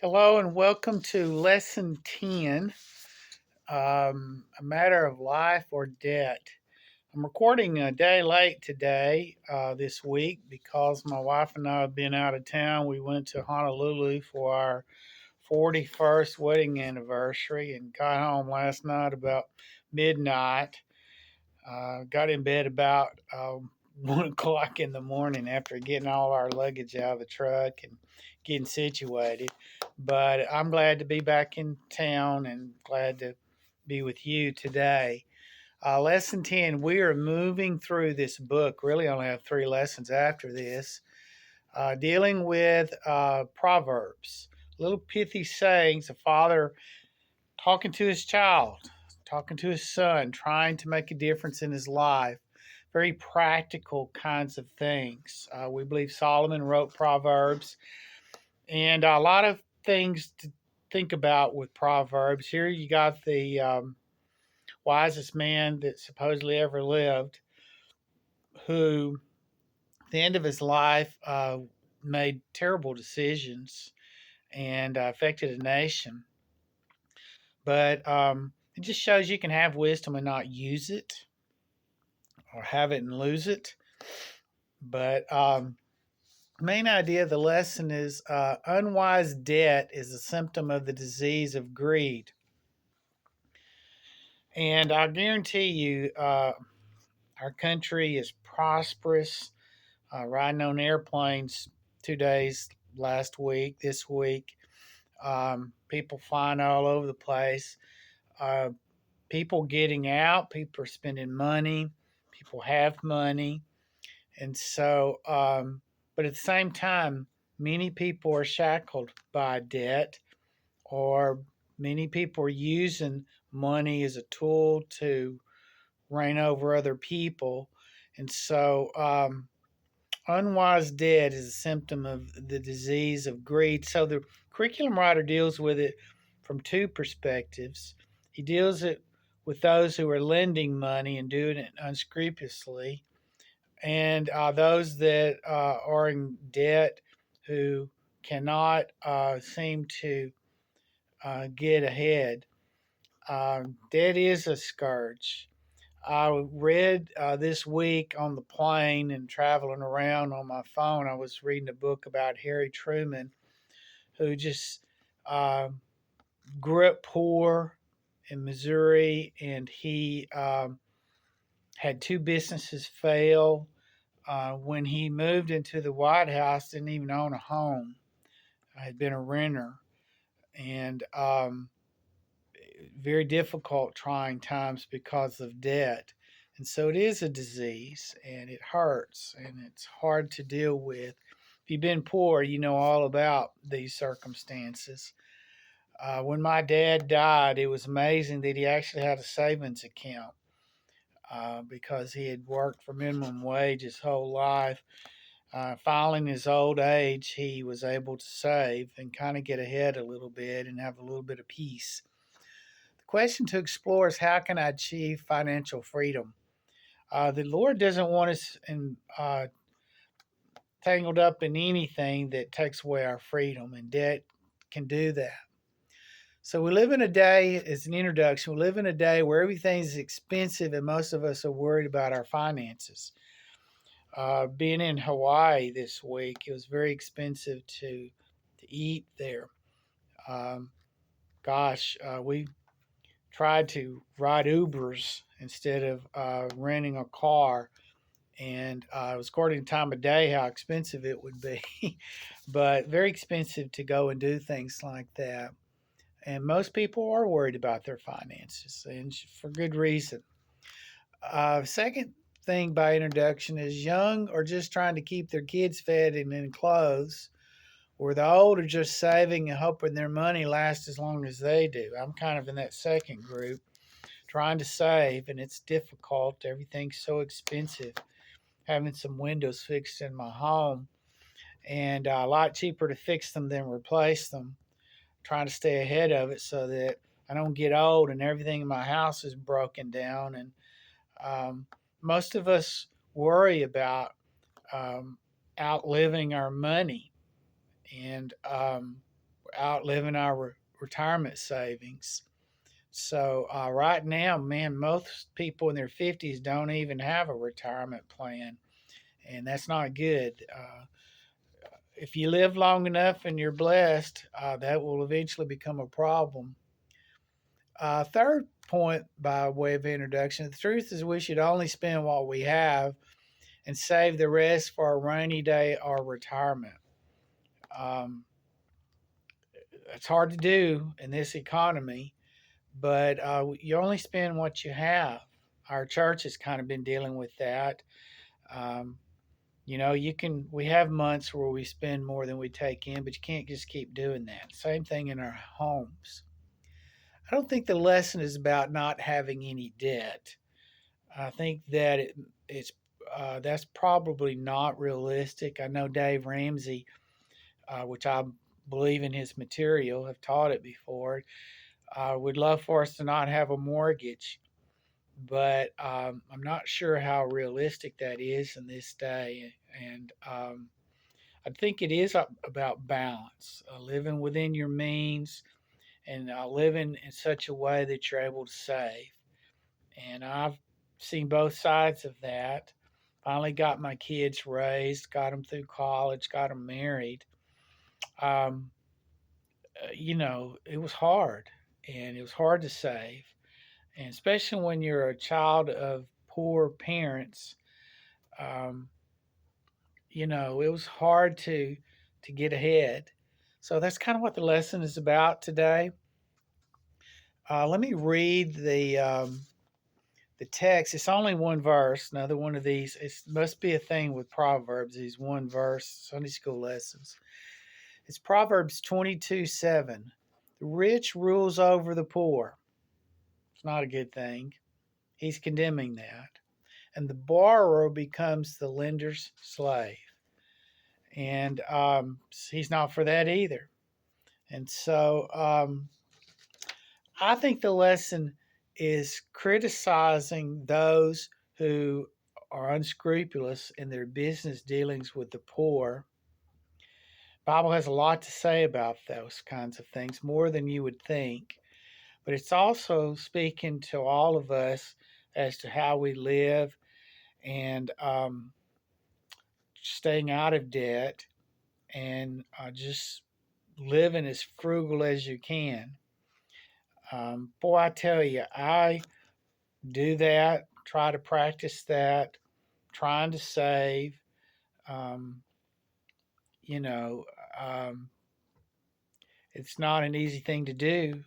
Hello and welcome to Lesson 10, A Matter of Life or Debt. I'm recording a day late today, this week, because my wife and I have been out of town. We went to Honolulu for our 41st wedding anniversary and got home last night about midnight. Got in bed about 1 o'clock in the morning after getting all our luggage out of the truck and getting situated. But I'm glad to be back in town and glad to be with you today. Lesson 10, we are moving through this book. Really, only have 3 lessons after this, dealing with Proverbs, little pithy sayings, a father talking to his child, talking to his son, trying to make a difference in his life. Very practical kinds of things. We believe Solomon wrote Proverbs, and a lot of things to think about with Proverbs. Here you got the wisest man that supposedly ever lived, who, at the end of his life, made terrible decisions and affected a nation. But it just shows you can have wisdom and not use it, or have it and lose it. But main idea of the lesson is unwise debt is a symptom of the disease of greed. And I guarantee you, our country is prosperous. Riding on airplanes 2 days last week, this week, people flying all over the place. Uh, People getting out, people are spending money, people have money. And so, but at the same time, many people are shackled by debt, or many people are using money as a tool to reign over other people. And so, unwise debt is a symptom of the disease of greed. So, the curriculum writer deals with it from two perspectives. He deals it with those who are lending money and doing it unscrupulously, and those that are in debt who cannot seem to get ahead. Debt is a scourge. I read this week on the plane and traveling around on my phone, I was reading a book about Harry Truman, who just uh, grew up poor in Missouri, and he had 2 businesses fail. When he moved into the White House, didn't even own a home. I had been a renter, and very difficult, trying times because of debt. And so it is a disease, and it hurts, and it's hard to deal with. If you've been poor, you know all about these circumstances. When my dad died, it was amazing that he actually had a savings account, because he had worked for minimum wage his whole life. Finally, in his old age, he was able to save and kind of get ahead a little bit and have a little bit of peace. The question to explore is, how can I achieve financial freedom? The Lord doesn't want us tangled up in anything that takes away our freedom, and debt can do that. So we live in a day, as an introduction, we live in a day where everything's expensive, and most of us are worried about our finances. Being in Hawaii this week, it was very expensive to eat there. Um, we tried to ride Ubers instead of renting a car, and it was according to time of day how expensive it would be, but very expensive to go and do things like that. And most people are worried about their finances, and for good reason. Second thing by introduction is, young or just trying to keep their kids fed and in clothes, or the old are just saving and hoping their money lasts as long as they do. I'm kind of in that second group, trying to save, and it's difficult. Everything's so expensive. Having some windows fixed in my home, and a lot cheaper to fix them than replace them. Trying to stay ahead of it so that I don't get old and everything in my house is broken down. And um, most of us worry about um, outliving our money, and outliving our retirement savings. So right now, man, most people in their 50s don't even have a retirement plan, and that's not good. If you live long enough and you're blessed, that will eventually become a problem. Third point, by way of introduction, the truth is we should only spend what we have and save the rest for a rainy day or retirement. Um, it's hard to do in this economy, but you only spend what you have. Our church has kind of been dealing with that. Um, we have months where we spend more than we take in, but you can't just keep doing that. Same thing in our homes. I don't think the lesson is about not having any debt. I think that it's that's probably not realistic. I know Dave Ramsey, which I believe in his material, have taught it before. Would love for us to not have a mortgage, but I'm not sure how realistic that is in this day. And I think it is about balance, living within your means, and living in such a way that you're able to save. And I've seen both sides of that. Finally got my kids raised, got them through college, got them married. Um, it was hard, and it was hard to save, and especially when you're a child of poor parents. Um, it was hard to get ahead. So that's kind of what the lesson is about today. Let me read the text. It's only one verse. Another one of these. It must be a thing with Proverbs. These one verse Sunday school lessons. It's Proverbs 22:7. The rich rules over the poor. It's not a good thing. He's condemning that. And the borrower becomes the lender's slave. And he's not for that either. And so I think the lesson is criticizing those who are unscrupulous in their business dealings with the poor. Bible has a lot to say about those kinds of things, more than you would think. But it's also speaking to all of us as to how we live and staying out of debt and just living as frugal as you can. Boy, I tell you, I do that, try to practice that, trying to save. Um, you know, um, it's not an easy thing to do,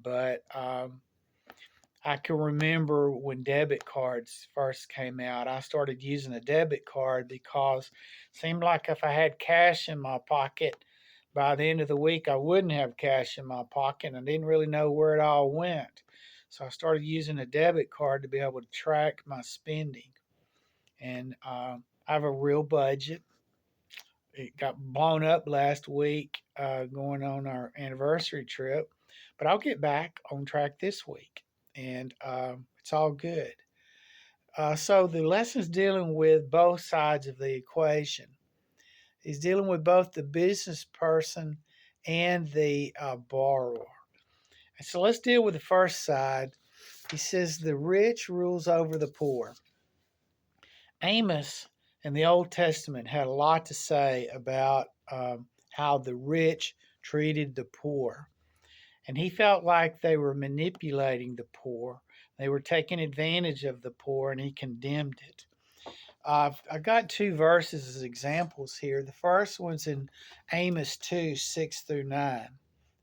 but I can remember when debit cards first came out. I started using a debit card because it seemed like if I had cash in my pocket, by the end of the week, I wouldn't have cash in my pocket, and I didn't really know where it all went. So I started using a debit card to be able to track my spending. And I have a real budget. It got blown up last week going on our anniversary trip, but I'll get back on track this week, and it's all good. So the lesson's dealing with both sides of the equation. He's dealing with both the business person and the borrower. And so let's deal with the first side. He says the rich rules over the poor. Amos in the Old Testament had a lot to say about how the rich treated the poor. And he felt like they were manipulating the poor. They were taking advantage of the poor, and he condemned it. I got two verses as examples here. The first one's in Amos 2:6-9.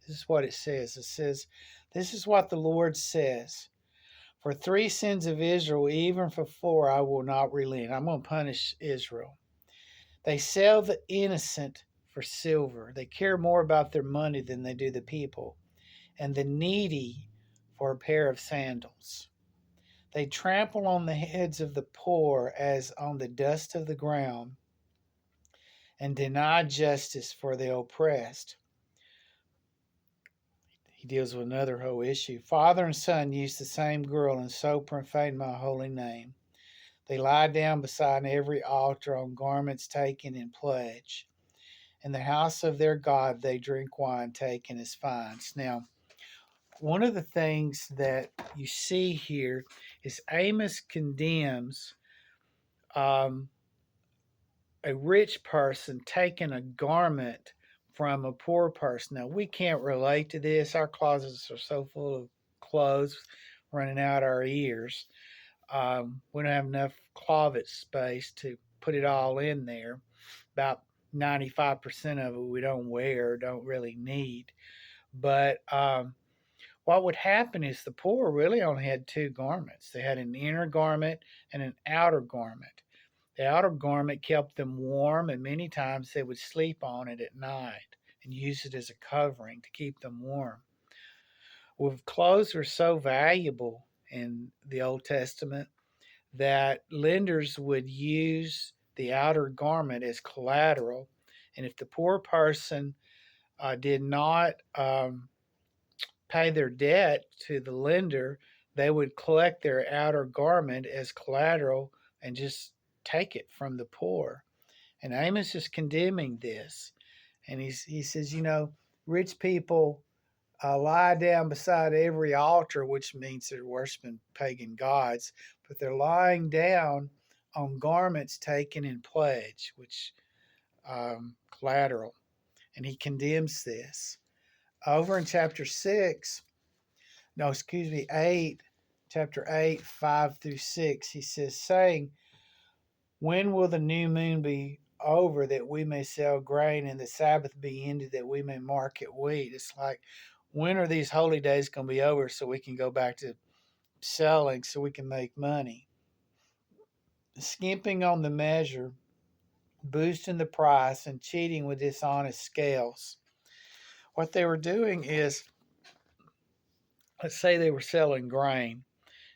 This is what it says. It says, "This is what the Lord says. For 3 sins of Israel, even for 4, I will not relent." I'm going to punish Israel. They sell the innocent for silver. They care more about their money than they do the people. And the needy for a pair of sandals. They trample on the heads of the poor as on the dust of the ground, and deny justice for the oppressed. He deals with another whole issue. Father and son use the same girl and so profane my holy name. They lie down beside every altar on garments taken in pledge. In the house of their God, they drink wine taken as fines. Now, one of the things that you see here is Amos condemns um, a rich person taking a garment from a poor person. Now, we can't relate to this. Our closets are so full of clothes running out our ears. We don't have enough closet space to put it all in there. About 95% of it we don't wear, don't really need. But what would happen is the poor really only had two garments. They had an inner garment and an outer garment. The outer garment kept them warm, and many times they would sleep on it at night and use it as a covering to keep them warm. Well, clothes were so valuable in the Old Testament that lenders would use the outer garment as collateral. And if the poor person did not pay their debt to the lender, they would collect their outer garment as collateral and just take it from the poor. And Amos is condemning this. And he says, rich people lie down beside every altar, which means they're worshiping pagan gods, but they're lying down on garments taken in pledge, which collateral. And he condemns this. Over in chapter 6, no, excuse me, 8, chapter 8, 5 through 6, he says, saying, when will the new moon be over that we may sell grain and the Sabbath be ended that we may market wheat? It's like, when are these holy days going to be over so we can go back to selling so we can make money? Skimping on the measure, boosting the price, and cheating with dishonest scales. What they were doing is, let's say they were selling grain.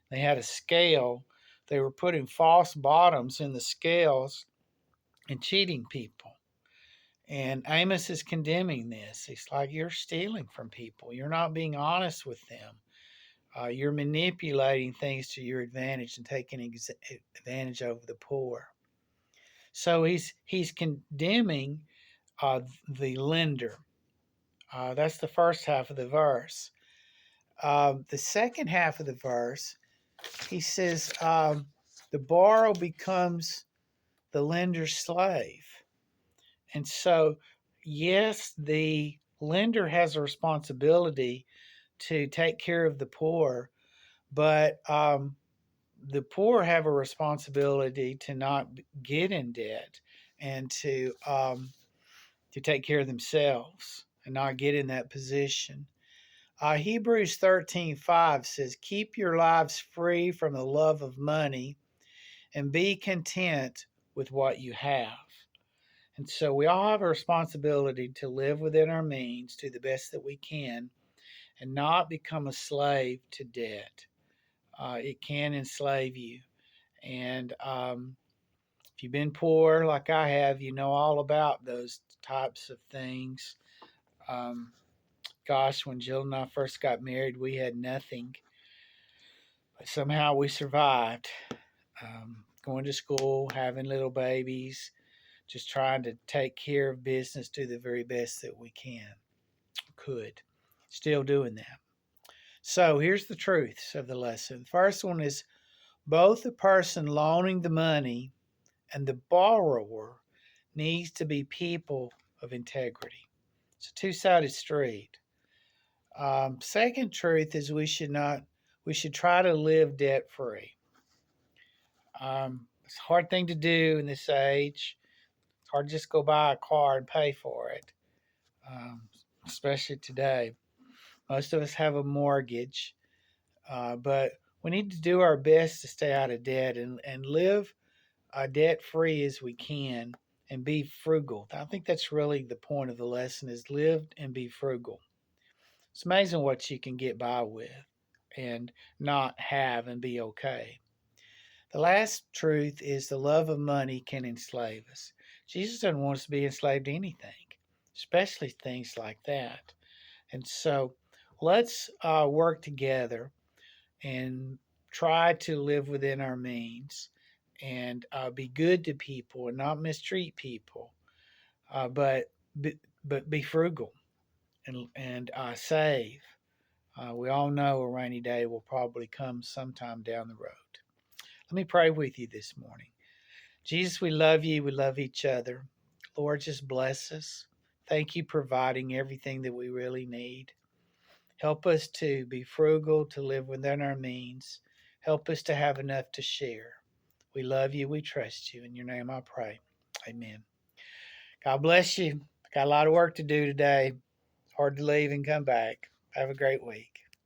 They had a scale. They were putting false bottoms in the scales and cheating people. And Amos is condemning this. He's like, you're stealing from people. You're not being honest with them. You're manipulating things to your advantage and taking advantage over the poor. So he's condemning the lender. That's the first half of the verse. The second half of the verse, he says, the borrower becomes the lender's slave. And so, yes, the lender has a responsibility to take care of the poor, but the poor have a responsibility to not get in debt and to take care of themselves and not get in that position. Hebrews 13:5 says, keep your lives free from the love of money and be content with what you have. And so we all have a responsibility to live within our means, do the best that we can, and not become a slave to debt. It can enslave you. And if you've been poor like I have, you know all about those types of things. Gosh, when Jill and I first got married, we had nothing, but somehow we survived. Going to school, having little babies, just trying to take care of business, do the very best that we could. Still doing that. So here's the truths of the lesson. The first one is both the person loaning the money and the borrower needs to be people of integrity. It's a two-sided street. Second truth is we should try to live debt-free. It's a hard thing to do in this age. It's hard to just go buy a car and pay for it, especially today. Most of us have a mortgage, but we need to do our best to stay out of debt and live debt free as we can and be frugal. I think that's really the point of the lesson is live and be frugal. It's amazing what you can get by with and not have and be okay. The last truth is the love of money can enslave us. Jesus doesn't want us to be enslaved to anything, especially things like that. And so let's work together and try to live within our means and be good to people and not mistreat people, but but be frugal and save. We all know a rainy day will probably come sometime down the road. Let me pray with you this morning. Jesus, we love you. We love each other. Lord, just bless us. Thank you providing everything that we really need. Help us to be frugal, to live within our means. Help us to have enough to share. We love you. We trust you. In your name I pray. Amen. God bless you. Got a lot of work to do today. Hard to leave and come back. Have a great week.